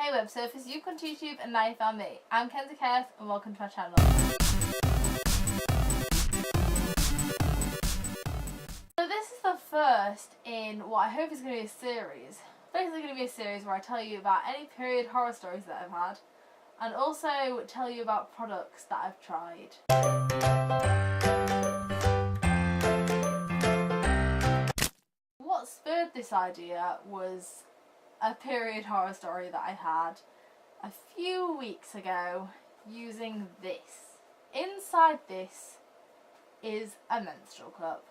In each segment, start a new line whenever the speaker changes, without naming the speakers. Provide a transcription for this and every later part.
Hey web surfers, you've gone to YouTube and now you found me. I'm Kenzie Keth and welcome to my channel. So this is the first in what I hope is going to be a series. Basically going to be a series where I tell you about any period horror stories that I've had and also tell you about products that I've tried. What spurred this idea was a period horror story that I had a few weeks ago using this. Inside this is a menstrual cup.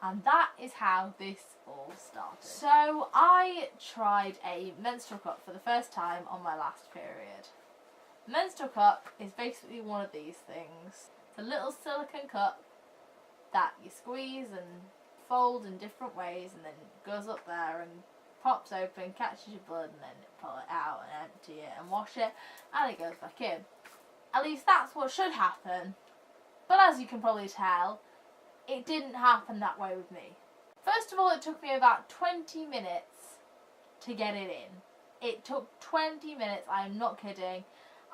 And that is how this all started. So I tried a menstrual cup for the first time on my last period. A menstrual cup is basically one of these things. It's a little silicone cup that you squeeze and fold in different ways and then it goes up there and pops open, catches your blood and then pull it out and empty it and wash it and it goes back in. At least that's what should happen. But as you can probably tell, it didn't happen that way with me. First of all, it took me about 20 minutes to get it in. It took 20 minutes, I am not kidding.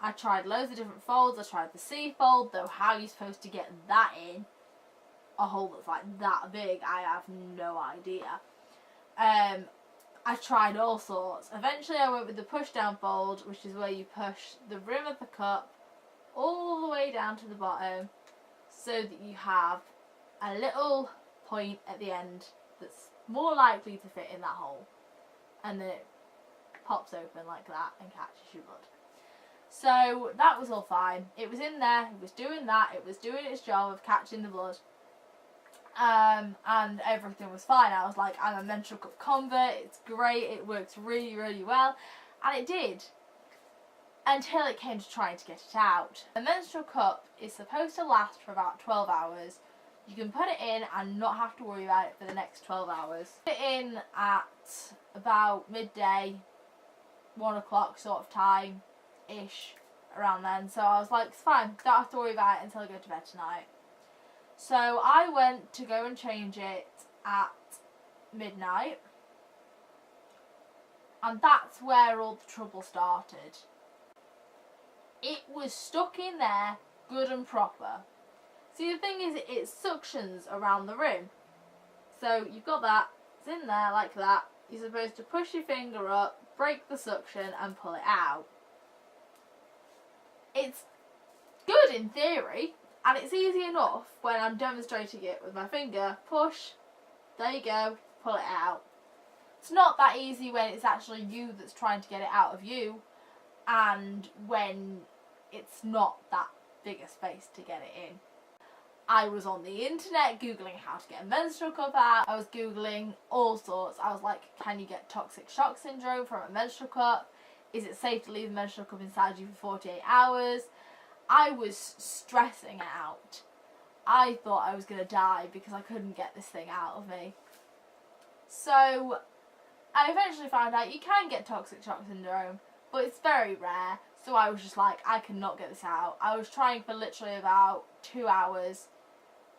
I tried loads of different folds. I tried the C fold, though how you're supposed to get that in a hole that's like that big, I have no idea. I tried all sorts. Eventually I went with the push down fold, which is where you push the rim of the cup all the way down to the bottom so that you have a little point at the end that's more likely to fit in that hole, and then it pops open like that and catches your blood. So that was all fine. It was in there, it was doing that, it was doing its job of catching the blood. And everything was fine. I was like, I'm a menstrual cup convert, it's great, it works really, really well. And it did. Until it came to trying to get it out. A menstrual cup is supposed to last for about 12 hours. You can put it in and not have to worry about it for the next 12 hours. Put it in at about midday, 1 o'clock sort of time-ish, around then. So I was like, it's fine, don't have to worry about it until I go to bed tonight. So I went to go and change it at midnight, and that's where all the trouble started. It was stuck in there good and proper. See, the thing is, it suctions around the rim. So you've got that, it's in there like that. You're supposed to push your finger up, break the suction and pull it out. It's good in theory. And it's easy enough when I'm demonstrating it with my finger. Push, there you go, pull it out. It's not that easy when it's actually you that's trying to get it out of you, and when it's not that big a space to get it in. I was on the internet googling how to get a menstrual cup out. I was googling all sorts. I was like, can you get toxic shock syndrome from a menstrual cup? Is it safe to leave a menstrual cup inside you for 48 hours? I was stressing out. I thought I was going to die because I couldn't get this thing out of me. So I eventually found out you can get toxic shock syndrome, but it's very rare. So I was just like, I cannot get this out. I was trying for literally about 2 hours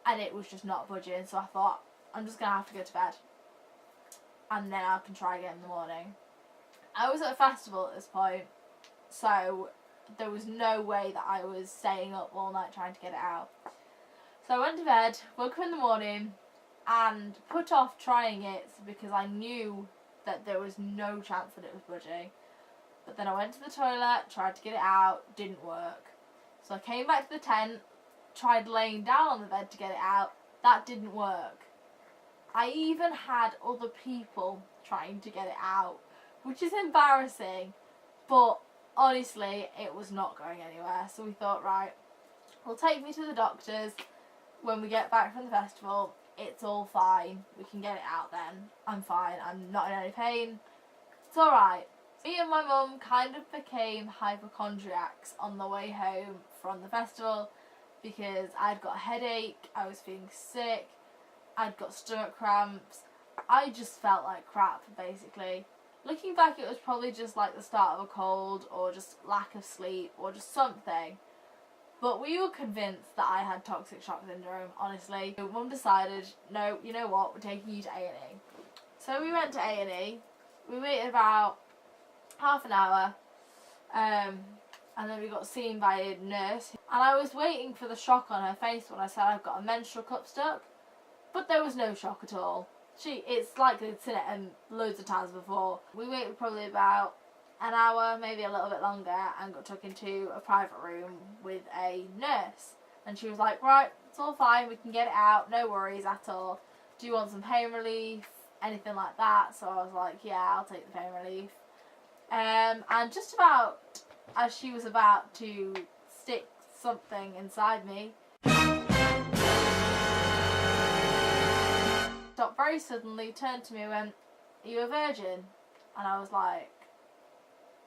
and it was just not budging. So I thought, I'm just going to have to go to bed and then I can try again in the morning. I was at a festival at this point, so there was no way that I was staying up all night trying to get it out. So I went to bed, woke up in the morning and put off trying it because I knew that there was no chance that it was budging. But then I went to the toilet, tried to get it out, didn't work. So I came back to the tent, tried laying down on the bed to get it out, that didn't work. I even had other people trying to get it out, which is embarrassing, but honestly, it was not going anywhere. So we thought, right, we'll take me to the doctors when we get back from the festival. It's all fine. We can get it out then. I'm fine. I'm not in any pain. It's alright. Me and my mum kind of became hypochondriacs on the way home from the festival because I'd got a headache, I was feeling sick, I'd got stomach cramps. I just felt like crap, basically. Looking back, it was probably just like the start of a cold or just lack of sleep or just something. But we were convinced that I had toxic shock syndrome, honestly. Mum decided, no, you know what, we're taking you to A&E. So we went to A&E. We waited about half an hour, and then we got seen by a nurse. And I was waiting for the shock on her face when I said I've got a menstrual cup stuck, but there was no shock at all. It's like they'd seen it loads of times before. We waited probably about an hour, maybe a little bit longer, and got took into a private room with a nurse. And she was like, right, it's all fine, we can get it out, no worries at all. Do you want some pain relief? Anything like that? So I was like, yeah, I'll take the pain relief. And just about as she was about to stick something inside me, stopped very suddenly, turned to me and went, are you a virgin? And I was like,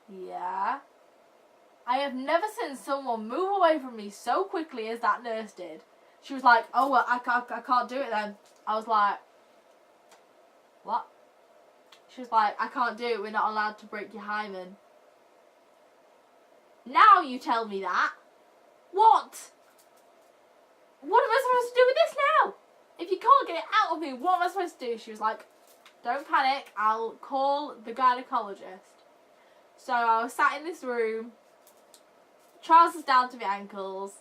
yeah. I have never seen someone move away from me so quickly as that nurse did. She was like, oh, well, I can't do it then. I was like, what? She was like, I can't do it, we're not allowed to break your hymen. Now you tell me that. What? What am I supposed to do with this now? If you can't get it out of me, what am I supposed to do? She was like, don't panic, I'll call the gynecologist. So I was sat in this room, trousers down to my ankles,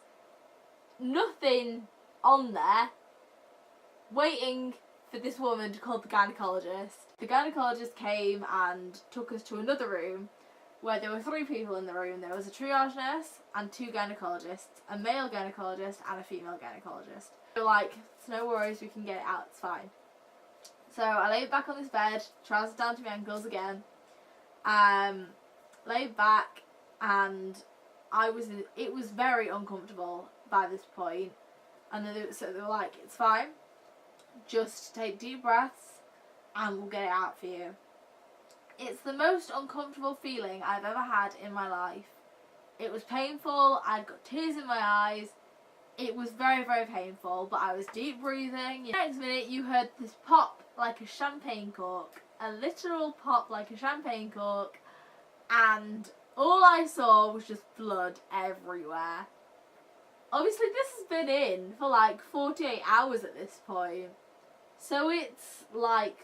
nothing on there, waiting for this woman to call the gynecologist. The gynecologist came and took us to another room where there were 3 people in the room. There was a triage nurse and 2 gynecologists, a male gynecologist and a female gynecologist. They were like, it's no worries, we can get it out, it's fine. So I laid back on this bed, trousers down to my ankles again, laid back, and it was very uncomfortable by this point. And then they were like, it's fine, just take deep breaths and we'll get it out for you. It's the most uncomfortable feeling I've ever had in my life. It was painful, I'd got tears in my eyes, it was very, very painful, but I was deep breathing. The next minute you heard this pop like a champagne cork, a literal pop like a champagne cork, and all I saw was just blood everywhere. Obviously this has been in for like 48 hours at this point, so it's like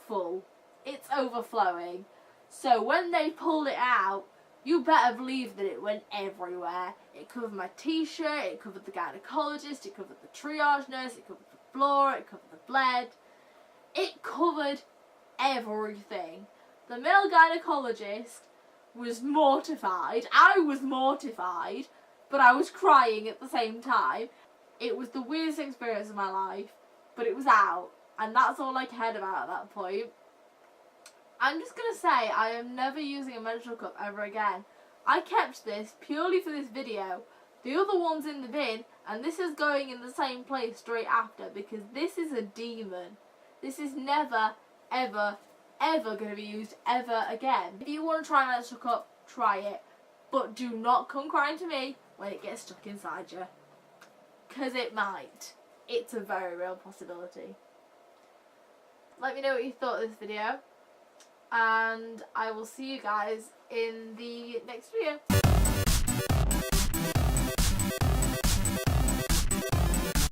full. It's overflowing. So when they pulled it out, you better believe that it went everywhere. It covered my t-shirt, it covered the gynecologist, it covered the triage nurse, it covered the floor, it covered the bed. It covered everything. The male gynecologist was mortified. I was mortified, but I was crying at the same time. It was the weirdest experience of my life, but it was out, and that's all I cared about at that point. I'm just going to say I am never using a menstrual cup ever again. I kept this purely for this video. The other one's in the bin, and this is going in the same place straight after, because this is a demon. This is never, ever, ever going to be used ever again. If you want to try a menstrual cup, try it. But do not come crying to me when it gets stuck inside you. Because it might. It's a very real possibility. Let me know what you thought of this video, and I will see you guys in the next video.